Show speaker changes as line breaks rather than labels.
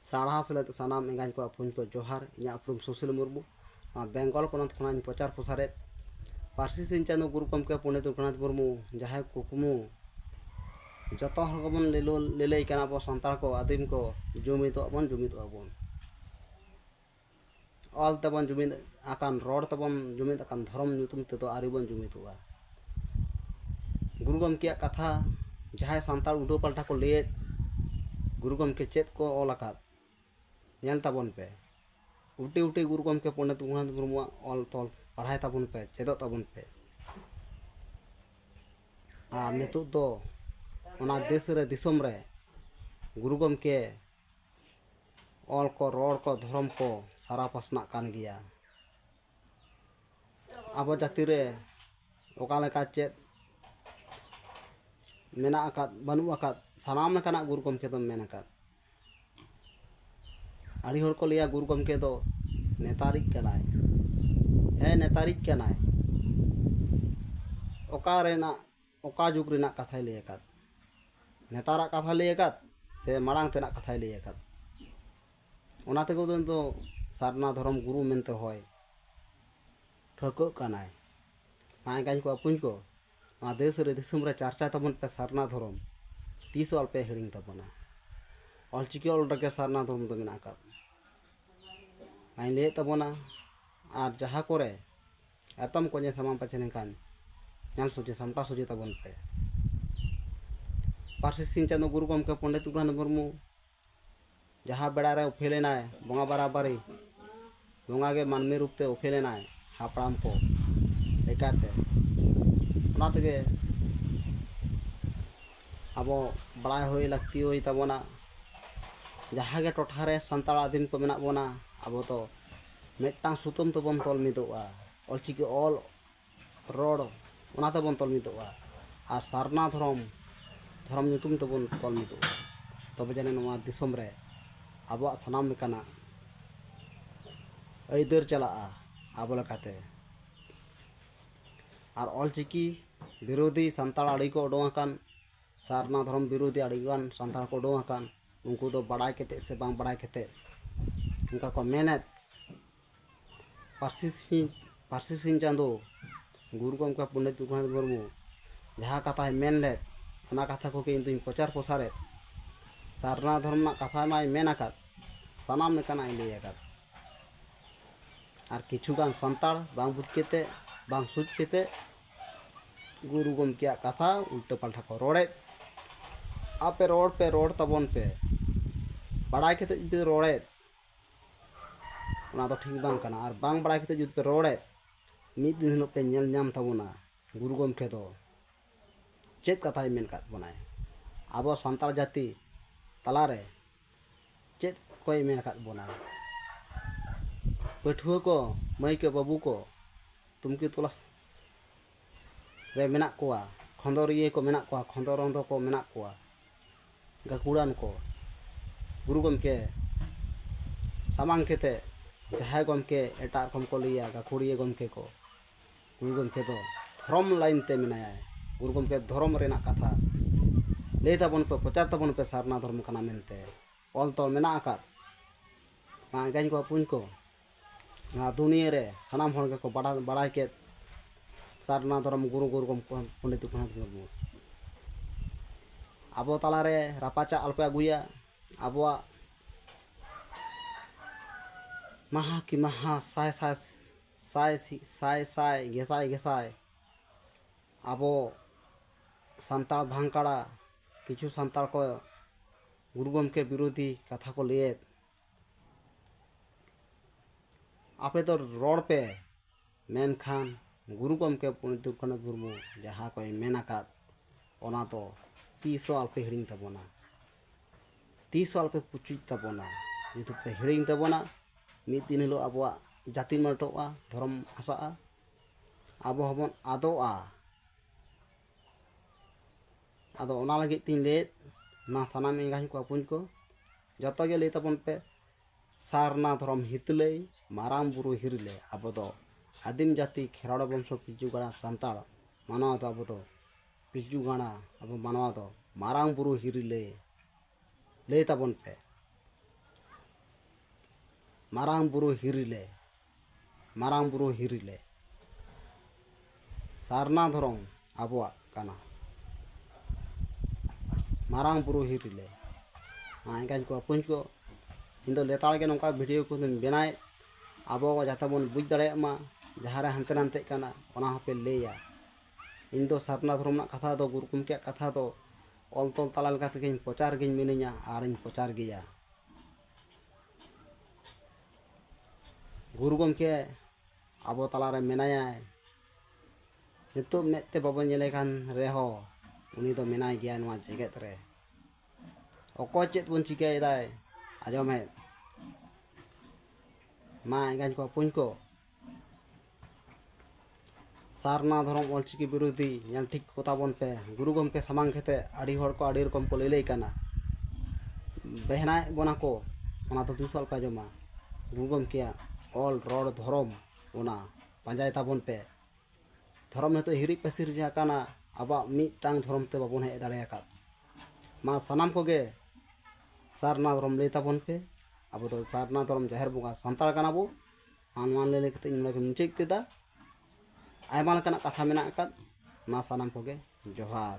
साढ़ा सेलेद सानाम एंगाñ को अपुñ को जोहार इᱧᱟᱹᱜ ᱩᱯᱨᱩᱢ ᱥᱩᱥᱤᱞ ᱢᱩᱨᱢᱩ बेंगल ᱯᱚᱱᱚᱛ ᱠᱷᱚᱱᱟᱜ ᱯᱨᱚᱪᱟᱨ ᱯᱨᱚᱥᱟᱨᱮᱫ ᱯᱟᱹᱨᱥᱤ ᱥᱤᱧ ᱪᱟᱸᱫᱳ ᱜᱩᱨᱩ ᱜᱚᱢᱠᱮ ᱯᱚᱱᱰᱤᱛ ᱨᱚᱜᱷᱩᱱᱟᱛᱷ ᱢᱩᱨᱢᱩ ᱡᱟᱦᱟᱸᱭ ᱠᱩᱠᱢᱩ ᱡᱚᱛᱚ ᱦᱚᱲ ᱜᱮᱵᱚᱱ ᱞᱟᱹᱞᱟᱹᱭ ᱠᱟᱱᱟ ᱟᱵᱚ ᱥᱟᱱᱛᱟᱲ ᱠᱚ ᱟᱹᱫᱤᱢ ᱠᱚ ᱡᱩᱢᱤᱫᱚᱜ ᱵᱚᱱ ᱚᱞ ᱛᱮᱵᱚᱱ ᱡᱩᱢᱤᱫ ᱟᱠᱟᱱ ᱨᱚᱲ ᱛᱮᱵᱚᱱ ᱡᱩᱢᱤᱫ ᱟᱠᱟᱱ ᱫᱷᱚᱨᱚᱢ ᱧᱩᱛᱩᱢ ᱛᱮᱫᱚ ᱟᱹᱣᱨᱤ ᱵᱚᱱ ᱡᱩᱢᱤᱫᱚᱜᱼᱟ। गुरु गमके कथा जहाँ सानताड़ उडो पाल्टा को लैद गुरु गमके चेत को ऑल आकाद नेल ताबन पे उल्टी उल्टी गुरु गमके पंडित रघुनाथ मुर्मू ऑल तॉल पढ़ाई ताबन पे चेदो ताबन पे आ नितु दो ओना देश रे दिसम रे गुरु गमके ऑल को रोड को धर्म को सारा पासना कान गया अब जाति रे ओका लेका चेत मेना आकाद बनू आकाद सानाम लेकाना गुरु गमके दो मेन आकाद आड़ी होड़ को लिया गुरु गमके दो नेतारिक कनाय है नेतारिक कनाय ओका रेना ओका जुग रेना कथाय लay आकाद नेतारा कथा लay आकाद से माड़ांग तेना कथाय लay आकाद ओना ते को दो सारना धर्म गुरु मेनते होय ठको कनाय माय गाñ को अपुñ को देश रे दिसम रे चर्चा तबन पे सारना धर्म तीस ऑल पे हिड़िंग तबना ऑलचिकी ऑल रगे सारना धर्म दो मेना का आइ ले तबना आर जहाँ करे एतम को समाम पछने कान नाम सोचे समटा सोचे तबन पे पार्सी सिंह चंदो गुरु गमके पंडित रघुनाथ मुर्मू जहाँ बेड़ा रे उफेलेनाय बंगा बराबरी बंगा के मानवी रूप ते उफेलेनाय हापड़ाम को लेकाते अब बड़ा हुई लगती हुई तबना जहाँ के टोठारे सानताड़ आदिम को मेना बोना अब तो मेटांग सुतम तबन तल मिदोआ ऑलचिकी ऑल रोड ओना तबन तल मिदोआ और सारना धर्म ᱧᱩᱛᱩᱢ तबन तल मिदोआ तब जाने नवा दिसम रे अब सानाम लेकाना अइदर चला अब लकाते और ऑलचिकी विरोधी सानताड़ आड़ी को उडोंगाकान सारना धर्म विरोधी आड़ीगान सानताड़ को उडोंगाकान उनको दो बड़ाई केते से बांग बड़ाई केते उनका को मेहनत पार्सी सिंह चांदो गुरु गमके पंडित रघुनाथ मुर्मू जहाँ कथा मेन लेद ओना कथा को के इंदुñ प्रचार प्रसारे सारना धर्म ना कथा माय मेन आकाद सानाम लेकाना लay आकाद और किछुगान सानताड़ बांग बुझ केते बांग सुझ केते गुरु गमके कथा उल्टा पाल्टा को रोड़े आपे रोड तबन पे बड़ाई केते जुदि रोड़े ओना तो ठीक बांग काना और बांग बड़ाई केते जुदि पे रोड़े मिद दिन हिलो पे नेल नाम तबना गुरु गमके दो चेत कथाय मेन काद बनाय अब सानताड़ जाति तलारे चेत कोई मेन काद बना पठुआ को मई के बाबू को तुमकी तलाश रे मेना कोआ खंदरिये को मेना कोआ खंदरंदो को मेना कोआ गाकुड़ान को गुरु गमके सामांग केते जहाय गमके एटा रकम को लिया गाकुड़िये गमके को गुरु गमके दो धर्म लाइन ते मेनाया गुरु गमके धर्म रेना कथा लay ताबन पे प्रचार ताबन पे सारना धर्म कना मेनते ऑल तो मेना आकाद मा गाñ को अपुñ को ना दुनिया रे सानाम हर के को बड़ा के सारना धर्म गुरु गमके पंडित रघुनाथ मुर्मू अब तालारे रापाचा अल्पे अगुया अब महा की महा साय गेसाय अब सानताड़ भांगकाड़ा किछु सानताड़ को गुरु गमके विरोधी कथा को लिए आपे तो रोड पे मेन खान गुरु गमके पंडित रघुनाथ मुर्मू जहाँ कोई मेन आकाद ओना तो 30 अल्पे हिड़िंग तबना 30 अल्पे पुचुज तबना जुदि पे हिड़िंग तबना मिद दिन हिलो अब जाति मल्टोआ धर्म आसा अब हबन आदोआ आदो ओना लगे तीन ले मा सानाम एंगाñ को अपुñ को जतो गे लay तबन पे सारना धर्म हितले माराम बुरु हिरले अब दो आदिम जाति खेराड़ वंश पिजु गड़ा सानताड़ मानवा तो अब तो पिजु गाना अब मानवा तो मारांग बुरु हिरले लay ताबन पे marang buru hirile sarna dhorong abuak kana marang buru hirile engkañ ko puñ ko indo letar ge nongka video ko benai abo ko jata bon buj dare ma jahare hante nante kana ona hope leya indo sarna dhorong na katha do guru gomke katha do ol tol talal ka tekin pochar giñ mininya ariñ pochar giya guru gomke abo talare menaya nitu mette babon nyele kan reho uni do menai giya nwa jeget re oko chet bon chikai dai ajom het ma engkañ ko puñ ko sarna dhorong olchiki birodi nyal ঠিক কথা বন pe guru gomke samang khete adi hor ko adi rokom ko lelei kana behna bona ko ona to tisol ka joma guru gomke ol rod dhorom ona panjai tabon pe dhorom neto hiri pasir ja kana aba mitang dhorom te babon he dare akat ma sanam ko ge sarna dhorom le tabon pe abo to sarna dhorom jaher bunga santal kana bo anwan lele kete nyula ke muncik tida aymal kana katha mena akat ma sanam ko ge johar